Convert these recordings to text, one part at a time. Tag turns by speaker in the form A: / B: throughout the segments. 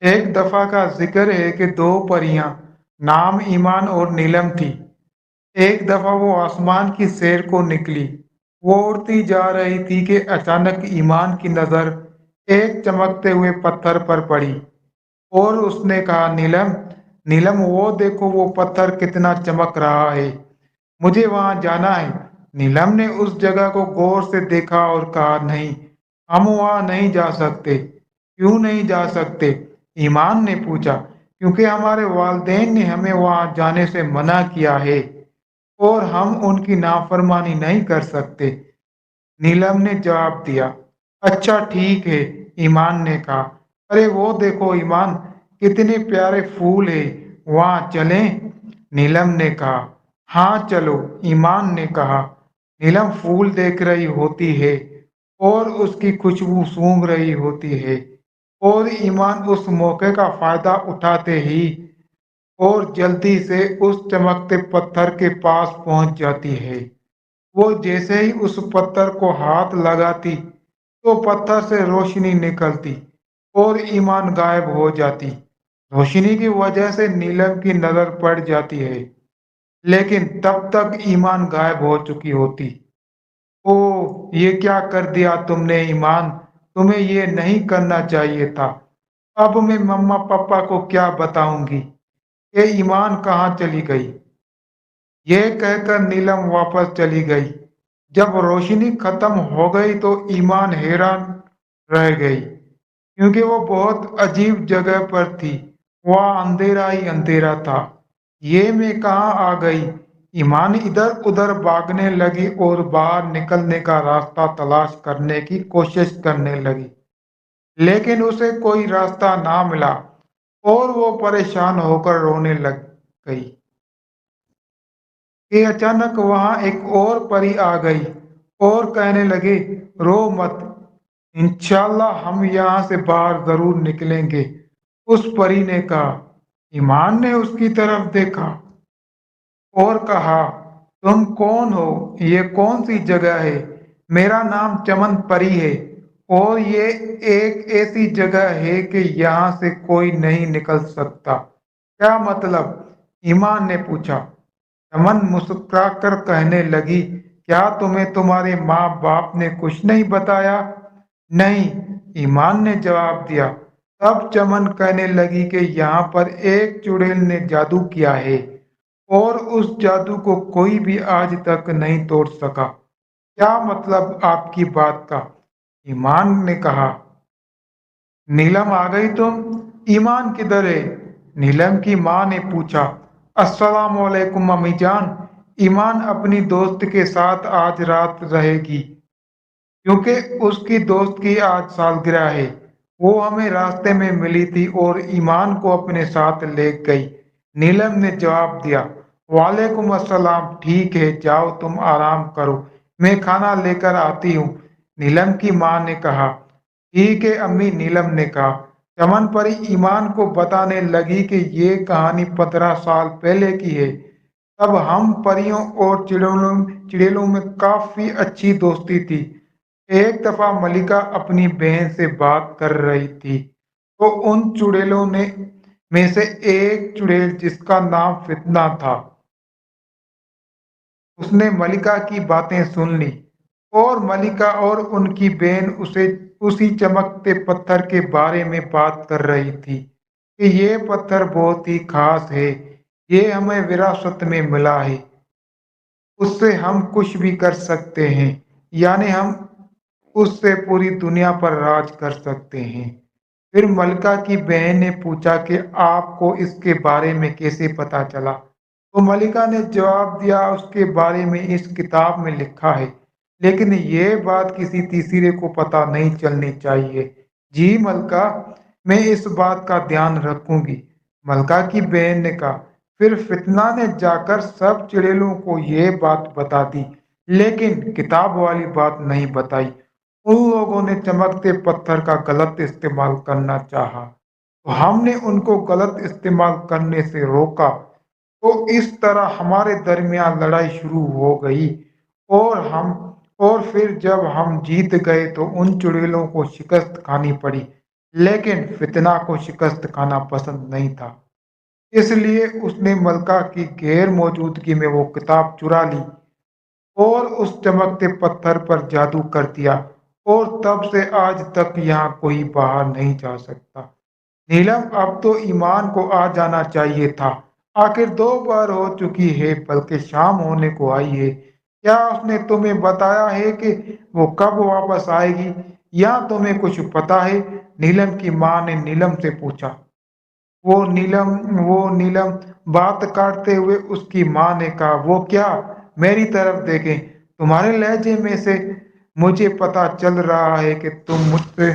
A: एक दफा का जिक्र है कि दो परियां नाम ईमान और नीलम थी। एक दफा वो आसमान की सैर को निकली। वो उड़ती जा रही थी कि अचानक ईमान की नजर एक चमकते हुए पत्थर पर पड़ी और उसने कहा, नीलम, नीलम, वो देखो, वो पत्थर कितना चमक रहा है। मुझे वहां जाना है। नीलम ने उस जगह को गौर से देखा और कहा, नहीं, हम वहां नहीं जा सकते। क्यों नहीं जा सकते? ईमान ने पूछा। क्योंकि हमारे वालिदैन ने हमें वहां जाने से मना किया है और हम उनकी नाफरमानी नहीं कर सकते। नीलम ने जवाब दिया। अच्छा, ठीक है, ईमान ने कहा। अरे वो देखो ईमान, कितने प्यारे फूल है, वहां चलें? नीलम ने कहा। हाँ चलो, ईमान ने कहा। नीलम फूल देख रही होती है और उसकी खुशबू सूंघ रही होती है और ईमान उस मौके का फायदा उठाते ही और जल्दी से उस चमकते पत्थर के पास पहुंच जाती है। वो जैसे ही उस पत्थर को हाथ लगाती तो पत्थर से रोशनी निकलती और ईमान गायब हो जाती। रोशनी की वजह से नीलम की नजर पड़ जाती है, लेकिन तब तक ईमान गायब हो चुकी होती। ओह, ये क्या कर दिया तुमने ईमान? तुम्हें ये नहीं करना चाहिए था। अब मैं मम्मा पापा को क्या बताऊंगी? ये ईमान कहाँ चली गई? यह कहकर नीलम वापस चली गई। जब रोशनी खत्म हो गई तो ईमान हैरान रह गई, क्योंकि वो बहुत अजीब जगह पर थी। वहाँ अंधेरा ही अंधेरा था। ये मैं कहाँ आ गई? ईमान इधर उधर भागने लगी और बाहर निकलने का रास्ता तलाश करने की कोशिश करने लगी, लेकिन उसे कोई रास्ता ना मिला और वो परेशान होकर रोने लग गई कि अचानक वहां एक और परी आ गई और कहने लगी, रो मत, इंशाल्लाह हम यहाँ से बाहर जरूर निकलेंगे। उस परी ने कहा। ईमान ने उसकी तरफ देखा और कहा, तुम कौन हो? ये कौन सी जगह है? मेरा नाम चमन परी है और ये एक ऐसी जगह है कि यहाँ से कोई नहीं निकल सकता। क्या मतलब? ईमान ने पूछा। चमन मुस्कुराकर कहने लगी, क्या तुम्हें तुम्हारे माँ बाप ने कुछ नहीं बताया? नहीं, ईमान ने जवाब दिया। तब चमन कहने लगी कि यहाँ पर एक चुड़ैल ने जादू किया है और उस जादू को कोई भी आज तक नहीं तोड़ सका। क्या मतलब आपकी बात का? ईमान ने कहा। नीलम, आ गई तुम? ईमान किधर है? नीलम की माँ ने पूछा। अस्सलाम वालेकुम अम्मी जान। ईमान अपनी दोस्त के साथ आज रात रहेगी, क्योंकि उसकी दोस्त की आज सालगिरह है। वो हमें रास्ते में मिली थी और ईमान को अपने साथ ले गई। नीलम ने जवाब दिया। वालेकुम अस्सलाम, ठीक है, जाओ तुम आराम करो, मैं खाना लेकर आती हूँ, नीलम की माँ ने कहा। ठीक है अम्मी, नीलम ने कहा। चमन परी ईमान को बताने लगी कि ये कहानी 15 साल पहले की है। तब हम परियों और चिड़ैलों में काफी अच्छी दोस्ती थी। एक दफा मलिका अपनी बहन से बात कर रही थी तो उन चुड़ैलों ने में से एक चुड़ैल, जिसका नाम फितना था, उसने मलिका की बातें सुन ली और मलिका और उनकी बहन उसे उसी चमकते पत्थर के बारे में बात कर रही थी कि ये पत्थर बहुत ही खास है, ये हमें विरासत में मिला है, उससे हम कुछ भी कर सकते हैं, यानी हम उससे पूरी दुनिया पर राज कर सकते हैं। फिर मलका की बहन ने पूछा कि आपको इसके बारे में कैसे पता चला? तो मलिका ने जवाब दिया, उसके बारे में इस किताब में लिखा है, लेकिन ये बात किसी तीसरे को पता नहीं चलनी चाहिए। जी मलका, मैं इस बात का ध्यान रखूंगी, मलका की बहन ने कहा। फिर फितना ने जाकर सब चिड़ैलों को ये बात बता दी, लेकिन किताब वाली बात नहीं बताई। उन लोगों ने चमकते पत्थर का गलत इस्तेमाल करना चाहा, तो हमने उनको गलत इस्तेमाल करने से रोका। तो इस तरह हमारे दरमियान लड़ाई शुरू हो गई और हम और फिर जब हम जीत गए तो उन चुड़ैलों को शिकस्त खानी पड़ी। लेकिन फितना को शिकस्त खाना पसंद नहीं था। इसलिए उसने मलका की गैर मौजूदगी में वो किताब चुरा ली और उस चमकते पत्थर पर जादू कर दिया, और तब से आज तक यहाँ कोई बाहर नहीं जा सकता। नीलम, अब तो ईमान को आ जाना चाहिए था। आखिर 2 बार हो चुकी है, बल्कि शाम होने को आई है। क्या उसने तुम्हें बताया है कि वो कब वापस आएगी, या तुम्हें कुछ पता है? नीलम की माँ ने नीलम से पूछा। वो नीलम वो नीलम बात काटते हुए उसकी माँ ने कहा, वो क्या? मेरी तरफ देखें। तुम्हारे लहजे में से मुझे पता चल रहा है कि तुम मुझसे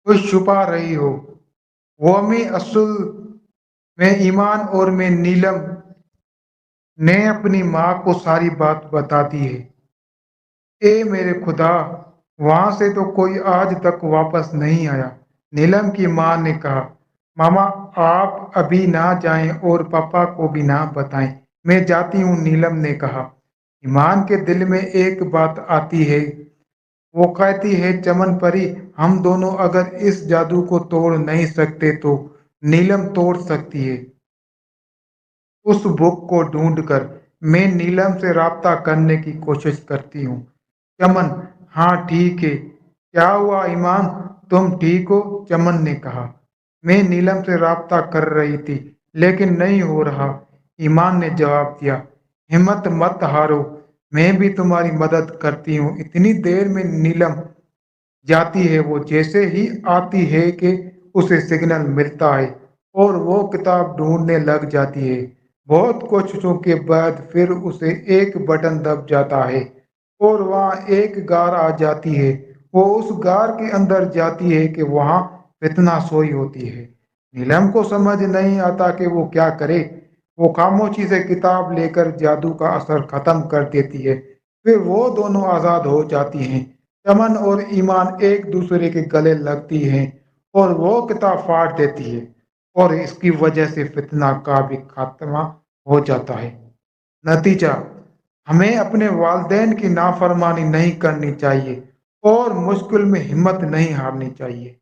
A: कुछ छुपा रही हो। वो मैं असल में ईमान और मैं नीलम ने अपनी माँ को सारी बात बता दी है। ए मेरे खुदा! वहां से तो कोई आज तक वापस नहीं आया। नीलम की माँ ने कहा, मामा, आप अभी ना जाएं और पापा को भी ना बताएं। मैं जाती हूँ, नीलम ने कहा। ईमान के दिल में एक बात आती है। वो कहती है, चमन परी, हम दोनों अगर इस जादू को तोड़ नहीं सकते तो नीलम तोड़ सकती है। उस बुक को ढूंढकर मैं नीलम से राब्ता करने की कोशिश करती हूँ। चमन, हाँ ठीक है। क्या हुआ ईमान, तुम ठीक हो? चमन ने कहा। मैं नीलम से राब्ता कर रही थी, लेकिन नहीं हो रहा, ईमान ने जवाब दिया। हिम्मत मत हारो, मैं भी तुम्हारी मदद करती हूँ। इतनी देर में नीलम जाती है। वो जैसे ही आती है कि उसे सिग्नल मिलता है और वो किताब ढूंढने लग जाती है। बहुत कोशिशों के बाद फिर उसे एक बटन दब जाता है और वहाँ एक गार आ जाती है। वो उस गार के अंदर जाती है कि वहाँ फितना सोई होती है। नीलम को समझ नहीं आता कि वो क्या करे। वो खामोशी से किताब लेकर जादू का असर खत्म कर देती है। फिर वो दोनों आजाद हो जाती हैं। चमन और ईमान एक दूसरे के गले लगती हैं और वो किताब फाड़ देती है, और इसकी वजह से फितना का भी खात्मा हो जाता है। नतीजा, हमें अपने वालिदैन की नाफरमानी नहीं करनी चाहिए और मुश्किल में हिम्मत नहीं हारनी चाहिए।